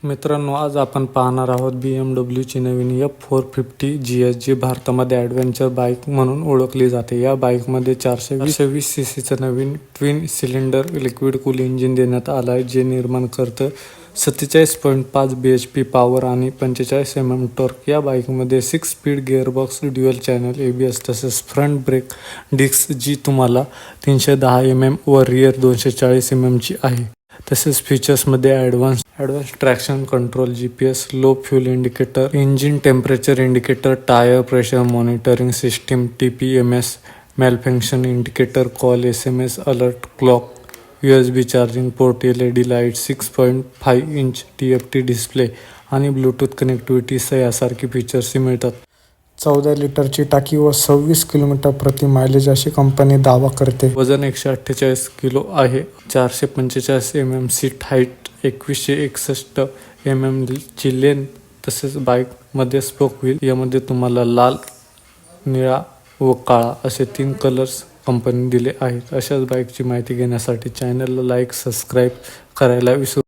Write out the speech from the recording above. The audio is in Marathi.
मित्रांनो, आज आपण पाहणार आहोत BMWची नवीन F450 GS, जी भारतामध्ये ॲडव्हेंचर बाईक म्हणून ओळखली जाते. या बाईकमध्ये 420 सीसीचं नवीन twin cylinder liquid cool engine देण्यात आलं आहे, जे निर्माण करतं 47.5 bhp पॉवर आणि 45 mm टॉर्क. या बाईकमध्ये 6 speed gearbox, dual channel ABS तसेच फ्रंट ब्रेक डिस्क, जी तुम्हाला 310 mm व रिअर 240 mm ची आहे. तसेच फीचर्समध्ये advance traction control, GPS, low fuel indicator, engine temperature indicator, tyre pressure monitoring system, TPMS, malfunction indicator, call SMS alert, clock, USB charging port, LED light, 6.5 inch TFT display आणि ब्लूटूथ कनेक्टिव्हिटी यासारखी फीचर्स मिळतात. 14 लिटरची टाकी व 26 किलोमीटर प्रति मायलेज अशी कंपनी दावा करते. वजन 148 किलो आहे. 445 mm सीट हाईट, 2161 mm ची लेंथ. तसेच बाईकमध्ये स्पोक व्हील. यामध्ये तुम्हाला लाल, निळा व काळा असे 3 कलर्स कंपनी दिले आहेत. अशाच बाईकची माहिती घेण्यासाठी चॅनलला लाईक, सबस्क्राईब करायला विसरू